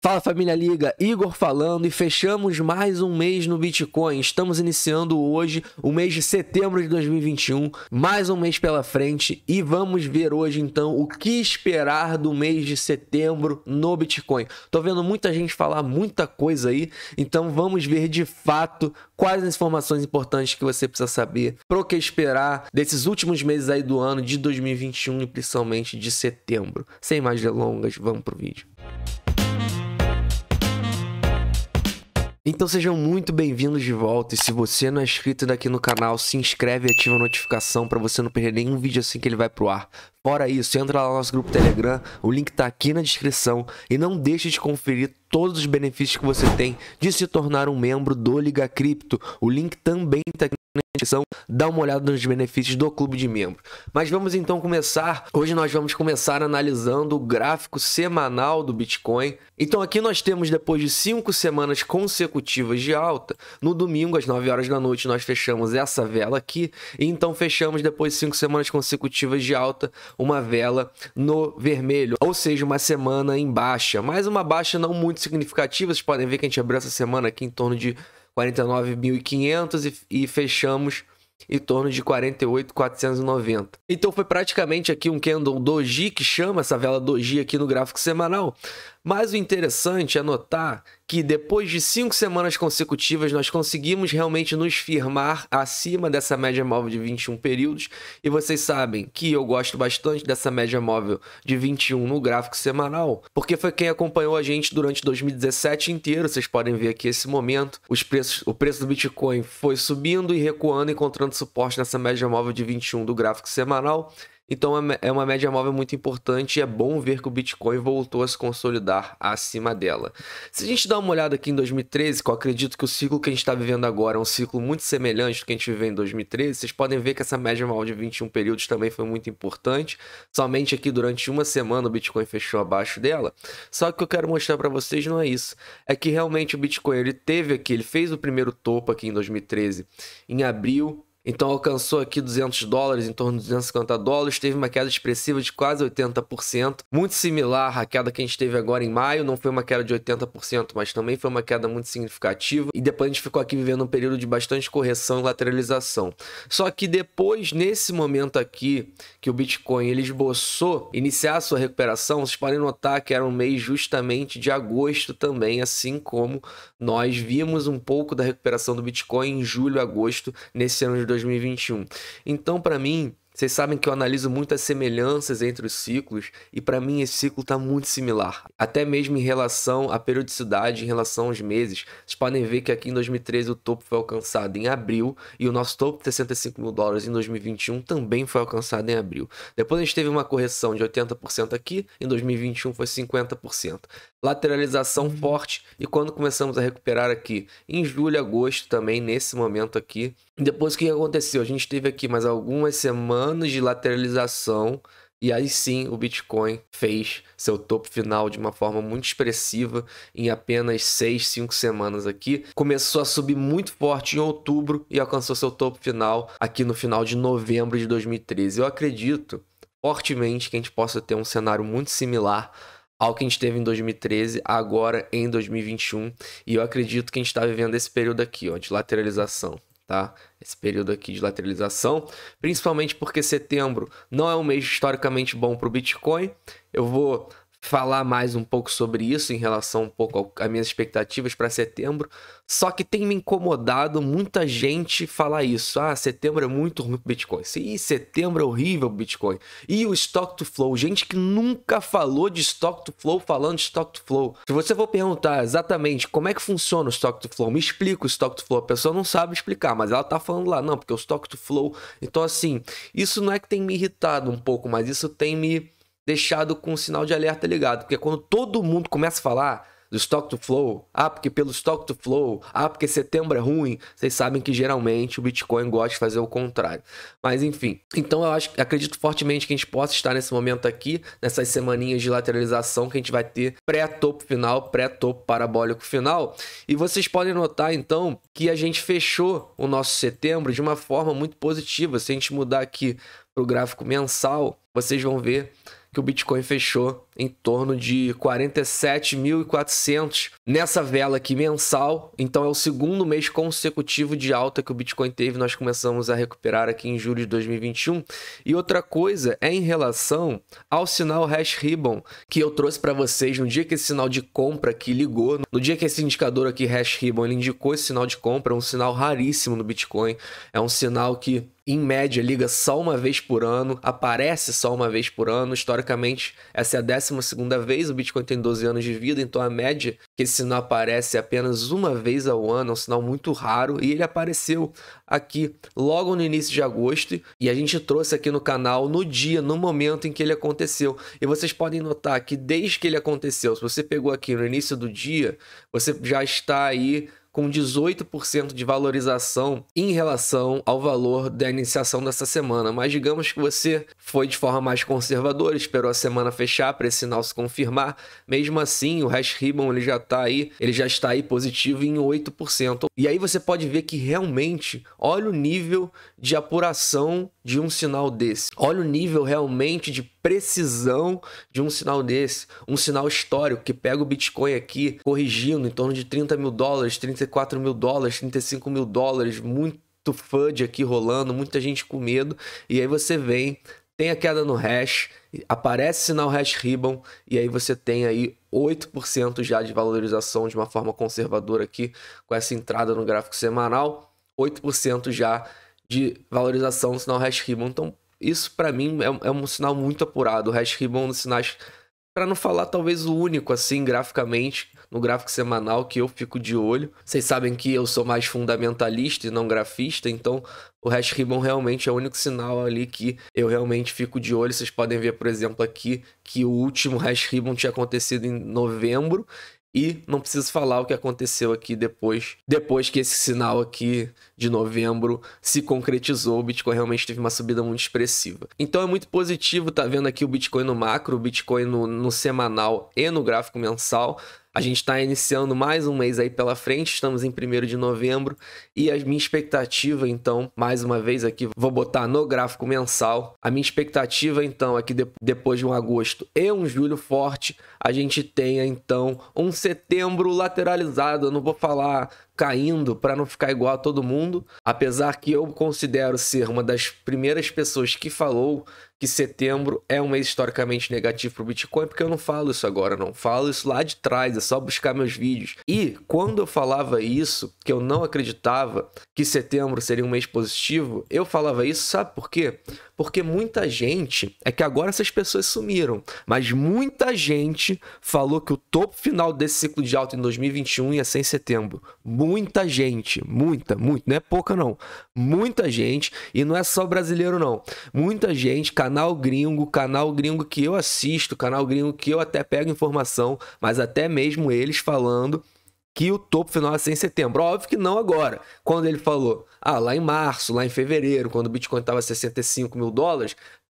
Fala família Liga, Igor falando e fechamos mais um mês no Bitcoin. Estamos iniciando hoje o mês de setembro de 2021, mais um mês pela frente e vamos ver hoje então o que esperar do mês de setembro no Bitcoin. Tô vendo muita gente falar muita coisa aí, então vamos ver de fato quais as informações importantes que você precisa saber pro que esperar desses últimos meses aí do ano de 2021 e principalmente de setembro. Sem mais delongas, vamos pro vídeo. Então sejam muito bem-vindos de volta e se você não é inscrito aqui no canal, se inscreve e ativa a notificação para você não perder nenhum vídeo assim que ele vai pro ar. Fora isso, entra lá no nosso grupo Telegram, o link tá aqui na descrição e não deixe de conferir todos os benefícios que você tem de se tornar um membro do Liga Cripto. O link também tá aqui na descrição, dá uma olhada nos benefícios do clube de membros. Mas vamos então começar. Hoje nós vamos começar analisando o gráfico semanal do Bitcoin. Então aqui nós temos, depois de 5 semanas consecutivas de alta, no domingo às 9 horas da noite nós fechamos essa vela aqui, e então fechamos depois de 5 semanas consecutivas de alta, uma vela no vermelho, ou seja, uma semana em baixa, mas uma baixa não muito significativa. Vocês podem ver que a gente abriu essa semana aqui em torno de 49.500 e fechamos em torno de 48.490. Então foi praticamente aqui um candle doji, que chama essa vela doji aqui no gráfico semanal. Mas o interessante é notar que depois de 5 semanas consecutivas nós conseguimos realmente nos firmar acima dessa média móvel de 21 períodos. E vocês sabem que eu gosto bastante dessa média móvel de 21 no gráfico semanal, porque foi quem acompanhou a gente durante 2017 inteiro. Vocês podem ver aqui esse momento, o preço do Bitcoin foi subindo e recuando, encontrando suporte nessa média móvel de 21 do gráfico semanal. Então é uma média móvel muito importante e é bom ver que o Bitcoin voltou a se consolidar acima dela. Se a gente dá uma olhada aqui em 2013, que eu acredito que o ciclo que a gente está vivendo agora é um ciclo muito semelhante ao que a gente viveu em 2013, vocês podem ver que essa média móvel de 21 períodos também foi muito importante. Somente aqui durante uma semana o Bitcoin fechou abaixo dela. Só que o que eu quero mostrar para vocês não é isso. É que realmente o Bitcoin ele fez o primeiro topo aqui em 2013 em abril. Então alcançou aqui $200, em torno de $250, teve uma queda expressiva de quase 80%, muito similar à queda que a gente teve agora em maio. Não foi uma queda de 80%, mas também foi uma queda muito significativa, e depois a gente ficou aqui vivendo um período de bastante correção e lateralização. Só que depois, nesse momento aqui, que o Bitcoin ele esboçou iniciar a sua recuperação, vocês podem notar que era um mês justamente de agosto também, assim como nós vimos um pouco da recuperação do Bitcoin em julho e agosto nesse ano de 2021. Então, para mim, vocês sabem que eu analiso muitas semelhanças entre os ciclos e para mim esse ciclo está muito similar. Até mesmo em relação à periodicidade, em relação aos meses. Vocês podem ver que aqui em 2013 o topo foi alcançado em abril e o nosso topo de $65 mil em 2021 também foi alcançado em abril. Depois a gente teve uma correção de 80% aqui, em 2021 foi 50%. Lateralização forte, e quando começamos a recuperar aqui em julho e agosto também, nesse momento aqui. Depois o que aconteceu? A gente teve aqui mais algumas semanas de lateralização e aí sim o Bitcoin fez seu topo final de uma forma muito expressiva em apenas 6, 5 semanas aqui. Começou a subir muito forte em outubro e alcançou seu topo final aqui no final de novembro de 2013. Eu acredito fortemente que a gente possa ter um cenário muito similar ao que a gente teve em 2013, agora em 2021. E eu acredito que a gente está vivendo esse período aqui, ó, de lateralização, tá? Esse período aqui de lateralização, principalmente porque setembro não é um mês historicamente bom para o Bitcoin. Eu vou falar mais um pouco sobre isso em relação um pouco às minhas expectativas para setembro. Só que tem me incomodado muita gente falar isso. Ah, setembro é muito ruim para o Bitcoin. Ih, setembro é horrível para o Bitcoin. E o Stock to Flow? Gente que nunca falou de Stock to Flow falando de Stock to Flow. Se você for perguntar exatamente como é que funciona o Stock to Flow, me explica o Stock to Flow. A pessoa não sabe explicar, mas ela tá falando lá, não, porque o Stock to Flow... Então assim, isso não é que tem me irritado um pouco, mas isso tem me deixado com um sinal de alerta ligado, porque quando todo mundo começa a falar do Stock to Flow, ah, porque pelo Stock to Flow, ah, porque setembro é ruim, vocês sabem que geralmente o Bitcoin gosta de fazer o contrário. Mas enfim, então eu acredito fortemente que a gente possa estar nesse momento aqui, nessas semaninhas de lateralização, que a gente vai ter pré-topo final, pré-topo parabólico final. E vocês podem notar então que a gente fechou o nosso setembro de uma forma muito positiva. Se a gente mudar aqui para o gráfico mensal, vocês vão ver que o Bitcoin fechou em torno de 47.400 nessa vela aqui mensal. Então é o segundo mês consecutivo de alta que o Bitcoin teve. Nós começamos a recuperar aqui em julho de 2021. E outra coisa é em relação ao sinal Hash Ribbon, que eu trouxe para vocês no dia que esse sinal de compra aqui ligou. No dia que esse indicador aqui Hash Ribbon, ele indicou esse sinal de compra, é um sinal raríssimo no Bitcoin. É um sinal que em média liga só uma vez por ano, aparece só uma vez por ano. Historicamente, essa é a 12ª vez. O Bitcoin tem 12 anos de vida, então a média que esse sinal aparece é apenas uma vez ao ano. É um sinal muito raro e ele apareceu aqui logo no início de agosto e a gente trouxe aqui no canal no dia, no momento em que ele aconteceu. E vocês podem notar que desde que ele aconteceu, se você pegou aqui no início do dia, você já está aí com 18% de valorização em relação ao valor da iniciação dessa semana. Mas digamos que você foi de forma mais conservadora, esperou a semana fechar para esse sinal se confirmar. Mesmo assim, o Hash Ribbon ele já está aí positivo em 8%. E aí você pode ver que realmente, olha o nível de apuração de um sinal desse. Olha o nível realmente de precisão de um sinal desse. Um sinal histórico que pega o Bitcoin aqui corrigindo em torno de 30 mil dólares, 34 mil dólares, 35 mil dólares, muito FUD aqui rolando, muita gente com medo. E aí você vem, tem a queda no hash, aparece sinal Hash Ribbon e aí você tem aí 8% já de valorização de uma forma conservadora aqui com essa entrada no gráfico semanal. 8% já de valorização no sinal Hash Ribbon. Então, isso para mim é um sinal muito apurado. O Hash Ribbon é um dos sinais, para não falar talvez o único assim graficamente, no gráfico semanal que eu fico de olho. Vocês sabem que eu sou mais fundamentalista e não grafista, então o Hash Ribbon realmente é o único sinal ali que eu realmente fico de olho. Vocês podem ver, por exemplo, aqui que o último Hash Ribbon tinha acontecido em novembro. E não preciso falar o que aconteceu aqui depois que esse sinal aqui de novembro se concretizou. O Bitcoin realmente teve uma subida muito expressiva. Então é muito positivo tá vendo aqui o Bitcoin no macro, o Bitcoin no semanal e no gráfico mensal. A gente está iniciando mais um mês aí pela frente, estamos em 1º de novembro e a minha expectativa, então, mais uma vez aqui, vou botar no gráfico mensal. A minha expectativa, então, é que depois de um agosto e um julho forte, a gente tenha, então, um setembro lateralizado. Eu não vou falar caindo para não ficar igual a todo mundo, apesar que eu considero ser uma das primeiras pessoas que falou que setembro é um mês historicamente negativo para o Bitcoin, porque eu não falo isso agora, não falo isso lá de trás, é só buscar meus vídeos. E quando eu falava isso, que eu não acreditava que setembro seria um mês positivo, eu falava isso, sabe por quê? Porque muita gente, é que agora essas pessoas sumiram, mas muita gente falou que o topo final desse ciclo de alta em 2021 ia ser em setembro. Muita gente, muita, não é pouca não, muita gente, e não é só brasileiro não, muita gente, canal gringo que eu assisto, canal gringo que eu até pego informação, mas até mesmo eles falando que o topo final ia ser em setembro. Óbvio que não agora. Quando ele falou, lá em março, lá em fevereiro, quando o Bitcoin estava 65 mil dólares,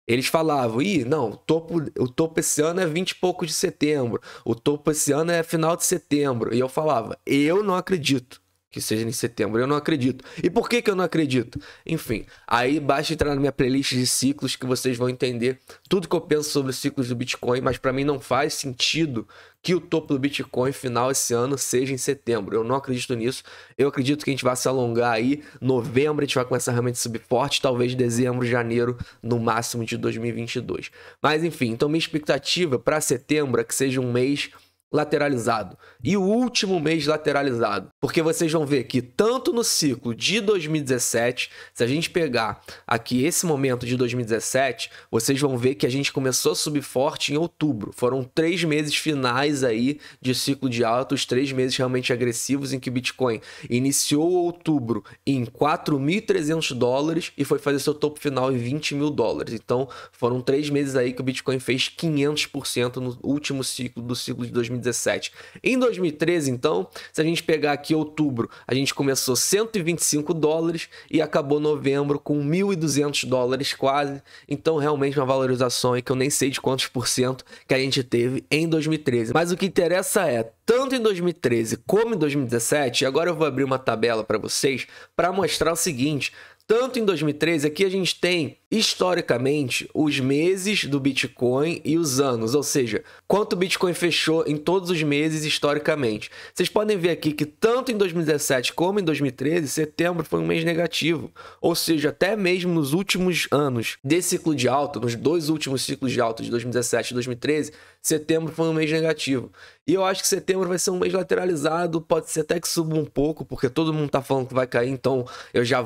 eles falavam, não, o topo esse ano é 20 e pouco de setembro, o topo esse ano é final de setembro. E eu falava, eu não acredito que seja em setembro, eu não acredito. E por que eu não acredito? Enfim, aí basta entrar na minha playlist de ciclos que vocês vão entender tudo que eu penso sobre os ciclos do Bitcoin, mas para mim não faz sentido que o topo do Bitcoin final esse ano seja em setembro. Eu não acredito nisso. Eu acredito que a gente vai se alongar aí. Novembro a gente vai começar realmente a subir forte, talvez dezembro, janeiro, no máximo de 2022. Mas enfim, então minha expectativa para setembro é que seja um mês lateralizado. E o último mês lateralizado. Porque vocês vão ver que tanto no ciclo de 2017, se a gente pegar aqui esse momento de 2017, vocês vão ver que a gente começou a subir forte em outubro. Foram 3 meses finais aí de ciclo de alta, os 3 meses realmente agressivos em que o Bitcoin iniciou outubro em 4.300 dólares e foi fazer seu topo final em 20 mil dólares. Então foram 3 meses aí que o Bitcoin fez 500% no último ciclo do ciclo de 2017. Em 2013, então, se a gente pegar aqui outubro, a gente começou 125 dólares e acabou novembro com 1.200 dólares quase. Então, realmente uma valorização aí que eu nem sei de quantos por cento que a gente teve em 2013. Mas o que interessa é, tanto em 2013 como em 2017, agora eu vou abrir uma tabela para vocês para mostrar o seguinte. Tanto em 2013, aqui a gente tem historicamente os meses do Bitcoin e os anos, ou seja, quanto o Bitcoin fechou em todos os meses historicamente. Vocês podem ver aqui que tanto em 2017 como em 2013, setembro foi um mês negativo, ou seja, até mesmo nos últimos anos desse ciclo de alta, nos dois últimos ciclos de alta de 2017 e 2013, setembro foi um mês negativo. E eu acho que setembro vai ser um mês lateralizado, pode ser até que suba um pouco, porque todo mundo tá falando que vai cair, então eu já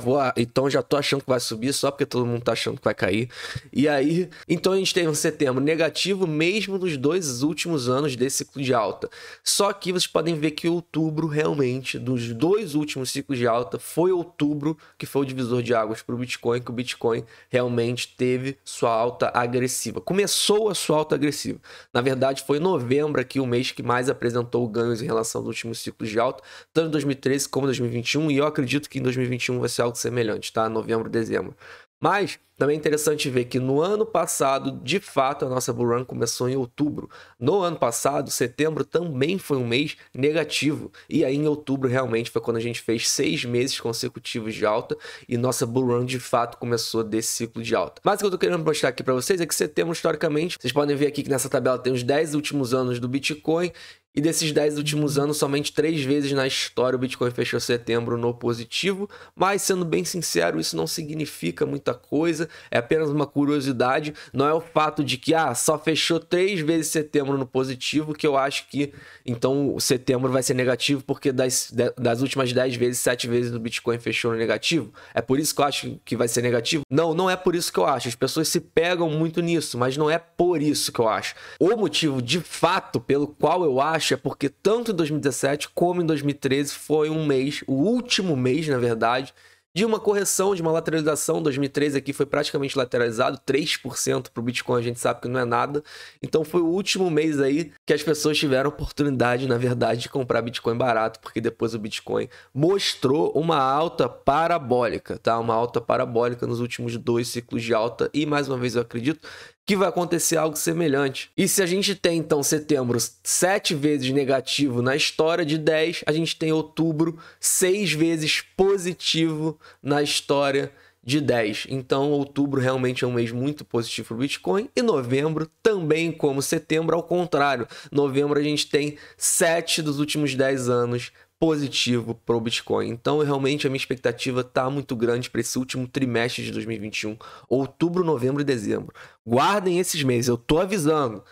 tô achando que vai subir só porque todo mundo tá achando que vai cair. E aí, então a gente teve um setembro negativo mesmo nos dois últimos anos desse ciclo de alta. Só que vocês podem ver que outubro realmente, dos dois últimos ciclos de alta, foi outubro que foi o divisor de águas para o Bitcoin, que o Bitcoin realmente teve sua alta agressiva. Começou a sua alta agressiva. Na verdade, foi novembro aqui o mês que mais apresentou ganhos em relação aos últimos ciclos de alta, tanto em 2013 como em 2021, e eu acredito que em 2021 vai ser algo semelhante, tá? Novembro, dezembro. Mas também é interessante ver que no ano passado, de fato, a nossa bull run começou em outubro. No ano passado, setembro também foi um mês negativo. E aí em outubro realmente foi quando a gente fez 6 meses consecutivos de alta e nossa bull run de fato começou desse ciclo de alta. Mas o que eu tô querendo mostrar aqui para vocês é que setembro, historicamente, vocês podem ver aqui que nessa tabela tem os 10 últimos anos do Bitcoin. E desses 10 últimos anos, somente 3 vezes na história o Bitcoin fechou setembro no positivo. Mas, sendo bem sincero, isso não significa muita coisa. É apenas uma curiosidade. Não é o fato de que só fechou 3 vezes setembro no positivo que eu acho que, então, o setembro vai ser negativo, porque das últimas 10 vezes, 7 vezes o Bitcoin fechou no negativo. É por isso que eu acho que vai ser negativo? Não, não é por isso que eu acho. As pessoas se pegam muito nisso, mas não é por isso que eu acho. O motivo, de fato, pelo qual eu acho, é porque tanto em 2017 como em 2013 foi um mês, o último mês, na verdade, de uma correção, de uma lateralização. 2013 aqui foi praticamente lateralizado, 3% para o Bitcoin, a gente sabe que não é nada. Então foi o último mês aí que as pessoas tiveram oportunidade, na verdade, de comprar Bitcoin barato, porque depois o Bitcoin mostrou uma alta parabólica, tá? Uma alta parabólica nos últimos 2 ciclos de alta e, mais uma vez, eu acredito que vai acontecer algo semelhante. E se a gente tem, então, setembro 7 vezes negativo na história de 10, a gente tem outubro 6 vezes positivo na história de 10. Então, outubro realmente é um mês muito positivo para o Bitcoin. E novembro, também como setembro, ao contrário. Novembro a gente tem 7 dos últimos 10 anos positivo para o Bitcoin. Então, realmente, a minha expectativa está muito grande para esse último trimestre de 2021. Outubro, novembro e dezembro. Guardem esses meses, eu estou avisando.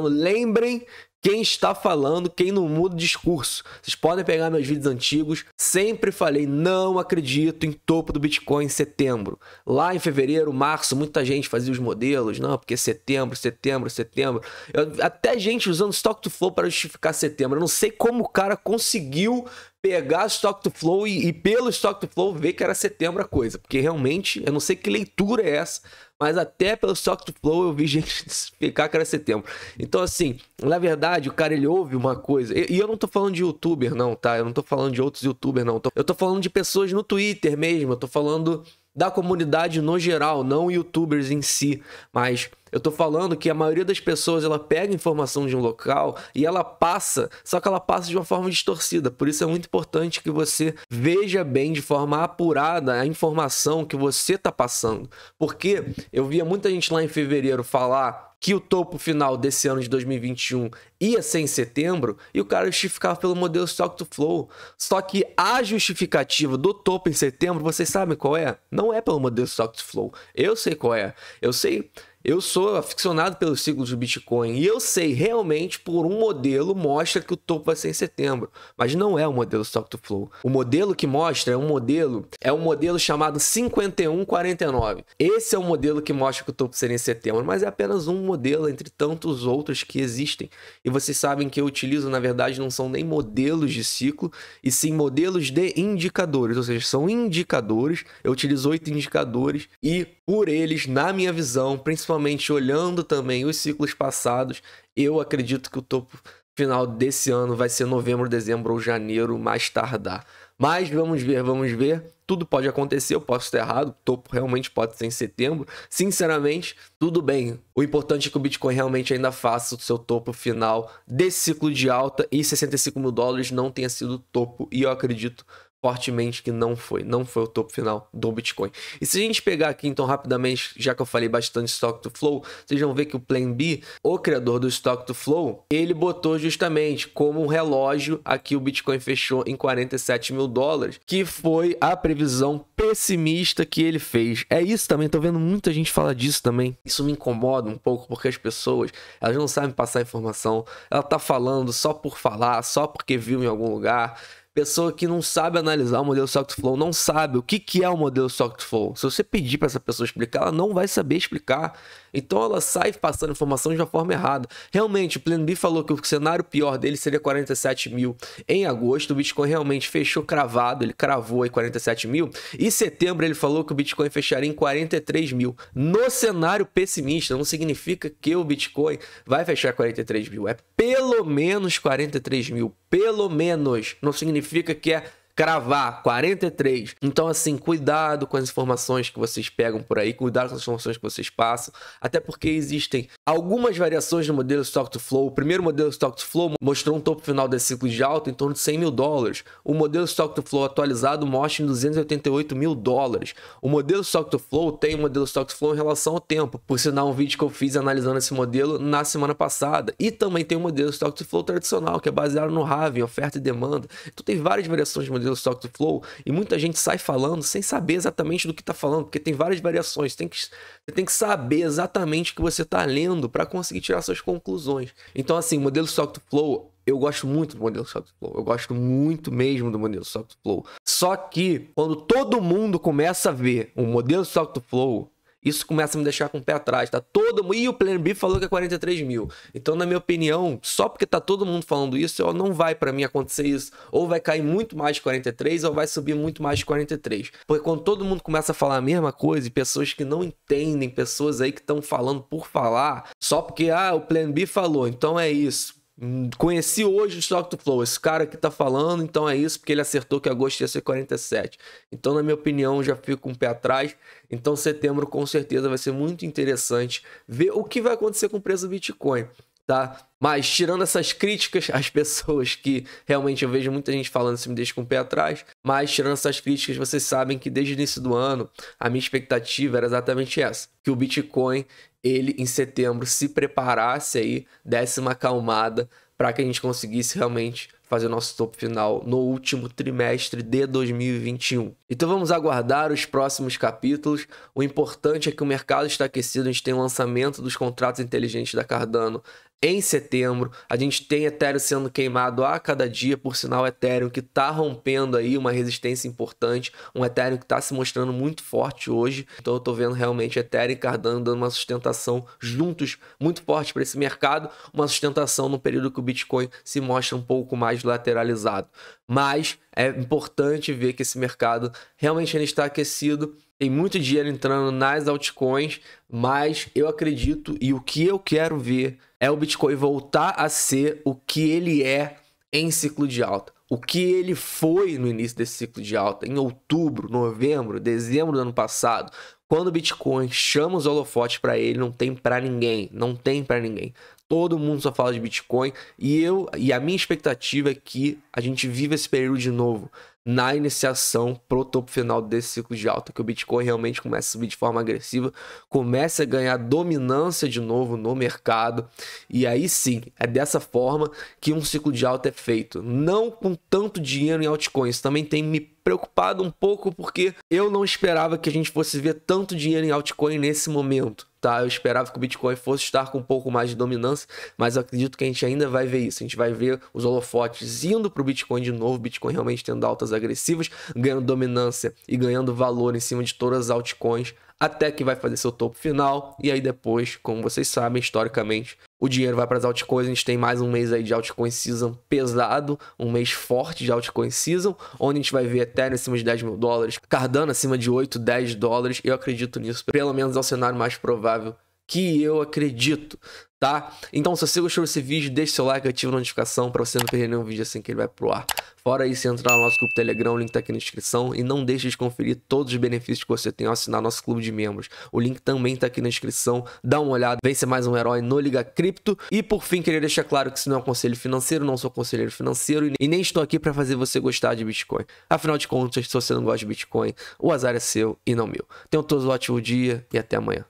Lembrem quem está falando, quem não muda o discurso. Vocês podem pegar meus vídeos antigos. Sempre falei, não acredito em topo do Bitcoin em setembro. Lá em fevereiro, março, muita gente fazia os modelos. Não, porque setembro. Até gente usando Stock to Flow para justificar setembro. Eu não sei como o cara conseguiu pegar Stock to Flow e pelo Stock to Flow ver que era setembro a coisa. Porque realmente, eu não sei que leitura é essa, mas até pelo Stock to Flow eu vi gente explicar que era setembro. Então, assim, na verdade, o cara, ele ouve uma coisa. E eu não tô falando de youtuber, não, tá? Eu não tô falando de outros youtubers, não. Eu tô falando de pessoas no Twitter mesmo. Eu tô falando da comunidade no geral, não youtubers em si. Mas eu tô falando que a maioria das pessoas, ela pega informação de um local e ela passa, só que ela passa de uma forma distorcida. Por isso é muito importante que você veja bem, de forma apurada, a informação que você tá passando. Porque eu via muita gente lá em fevereiro falar que o topo final desse ano de 2021 ia ser em setembro, e o cara justificava pelo modelo Stock to Flow. Só que a justificativa do topo em setembro, vocês sabem qual é? Não é pelo modelo Stock to Flow. Eu sei qual é. Eu sou aficionado pelos ciclos do Bitcoin e eu sei realmente por um modelo mostra que o topo vai ser em setembro, mas não é o modelo Stock to Flow. O modelo que mostra é um modelo chamado 5149. Esse é o modelo que mostra que o topo seria em setembro, mas é apenas um modelo entre tantos outros que existem. E vocês sabem que eu utilizo, na verdade, não são nem modelos de ciclo, e sim modelos de indicadores, ou seja, são indicadores. Eu utilizo 8 indicadores e por eles, na minha visão, principalmente olhando também os ciclos passados, eu acredito que o topo final desse ano vai ser novembro, dezembro ou janeiro, mais tardar. Mas vamos ver. Tudo pode acontecer, eu posso estar errado, o topo realmente pode ser em setembro. Sinceramente, tudo bem. O importante é que o Bitcoin realmente ainda faça o seu topo final desse ciclo de alta e 65 mil dólares não tenha sido o topo. E eu acredito fortemente que não foi o topo final do Bitcoin. E se a gente pegar aqui então rapidamente, já que eu falei bastante Stock to Flow, vocês vão ver que o Plan B, o criador do Stock to Flow, ele botou justamente como um relógio aqui o Bitcoin fechou em 47 mil dólares, que foi a previsão pessimista que ele fez. É isso também, tô vendo muita gente falar disso também. Isso me incomoda um pouco porque as pessoas, elas não sabem passar informação, ela tá falando só por falar, só porque viu em algum lugar. Pessoa que não sabe analisar o modelo Stock to Flow, não sabe o que é o modelo Stock to Flow. Se você pedir para essa pessoa explicar, ela não vai saber explicar. Então ela sai passando informação de uma forma errada. Realmente, o Plan B falou que o cenário pior dele seria 47 mil em agosto. O Bitcoin realmente fechou cravado, ele cravou aí 47 mil. Em setembro ele falou que o Bitcoin fecharia em 43 mil. No cenário pessimista, não significa que o Bitcoin vai fechar 43 mil. É pelo menos 43 mil. Pelo menos. Não significa que é cravar 43. Então, assim, cuidado com as informações que vocês pegam por aí, cuidado com as informações que vocês passam, até porque existem algumas variações no modelo Stock to Flow. O primeiro modelo Stock to Flow mostrou um topo final desse ciclo de alta em torno de 100 mil dólares. O modelo Stock to Flow atualizado mostra em 288 mil dólares. O modelo Stock to Flow tem o modelo Stock to Flow em relação ao tempo, por sinal um vídeo que eu fiz analisando esse modelo na semana passada. E também tem o modelo Stock to Flow tradicional, que é baseado no Halving, oferta e demanda. Então tem várias variações de modelo Stock to Flow e muita gente sai falando sem saber exatamente do que está falando, porque tem várias variações. Você tem que saber exatamente o que você está lendo para conseguir tirar suas conclusões. Então, assim, o modelo Stock to Flow, eu gosto muito do modelo Stock to Flow. Eu gosto muito mesmo do modelo Stock to Flow. Só que quando todo mundo começa a ver o modelo Stock to Flow, isso começa a me deixar com o pé atrás, tá? E o Plan B falou que é 43 mil. Então, na minha opinião, só porque tá todo mundo falando isso, não vai para mim acontecer isso. Ou vai cair muito mais de 43, ou vai subir muito mais de 43. Porque quando todo mundo começa a falar a mesma coisa, e pessoas que não entendem, pessoas aí que estão falando por falar, só porque, o Plan B falou, então é isso. Conheci hoje o Stock to Flow, esse cara que tá falando, então é isso, porque ele acertou que agosto ia ser 47. Então, na minha opinião, já fico com o pé atrás. Então, setembro com certeza vai ser muito interessante ver o que vai acontecer com o preço do Bitcoin, tá? Mas, tirando essas críticas às pessoas que realmente eu vejo muita gente falando, isso me deixa com o pé atrás, mas tirando essas críticas, vocês sabem que desde o início do ano, a minha expectativa era exatamente essa, que o Bitcoin, ele em setembro se preparasse aí, desse uma acalmada para que a gente conseguisse realmente fazer o nosso topo final no último trimestre de 2021. Então vamos aguardar os próximos capítulos. O importante é que o mercado está aquecido, a gente tem o lançamento dos contratos inteligentes da Cardano em setembro, a gente tem Ethereum sendo queimado a cada dia, por sinal Ethereum que está rompendo aí uma resistência importante, um Ethereum que está se mostrando muito forte hoje, então eu estou vendo realmente Ethereum e Cardano dando uma sustentação juntos muito forte para esse mercado, uma sustentação no período que o Bitcoin se mostra um pouco mais lateralizado, mas é importante ver que esse mercado realmente ele está aquecido. Tem muito dinheiro entrando nas altcoins, mas eu acredito e o que eu quero ver é o Bitcoin voltar a ser o que ele é em ciclo de alta. O que ele foi no início desse ciclo de alta, em outubro, novembro, dezembro do ano passado. Quando o Bitcoin chama os holofotes para ele, não tem para ninguém, não tem para ninguém. Todo mundo só fala de Bitcoin e a minha expectativa é que a gente viva esse período de novo na iniciação pro topo final desse ciclo de alta, que o Bitcoin realmente comece a subir de forma agressiva, comece a ganhar dominância de novo no mercado, e aí sim, é dessa forma que um ciclo de alta é feito, não com tanto dinheiro em altcoins. Também tem me preocupado um pouco porque eu não esperava que a gente fosse ver tanto dinheiro em altcoin nesse momento, tá? Eu esperava que o Bitcoin fosse estar com um pouco mais de dominância, mas eu acredito que a gente ainda vai ver isso, a gente vai ver os holofotes indo pro Bitcoin de novo, o Bitcoin realmente tendo altas agressivas, ganhando dominância e ganhando valor em cima de todas as altcoins, até que vai fazer seu topo final, e aí depois, como vocês sabem, historicamente, o dinheiro vai para as altcoins. A gente tem mais um mês aí de altcoin season pesado, um mês forte de altcoin season, onde a gente vai ver Ethereum acima de 10 mil dólares, Cardano acima de 8, 10 dólares, eu acredito nisso, pelo menos é o cenário mais provável que eu acredito, tá? Então, se você gostou desse vídeo, deixa seu like, ativa a notificação pra você não perder nenhum vídeo assim que ele vai pro ar. Fora isso, entra no nosso grupo Telegram, o link tá aqui na descrição. E não deixe de conferir todos os benefícios que você tem ao assinar nosso clube de membros. O link também tá aqui na descrição. Dá uma olhada, vem ser mais um herói no Liga Cripto. E por fim, queria deixar claro que isso não é um conselho financeiro, não sou conselheiro financeiro e nem estou aqui pra fazer você gostar de Bitcoin. Afinal de contas, se você não gosta de Bitcoin, o azar é seu e não meu. Tenham todos um ótimo dia e até amanhã.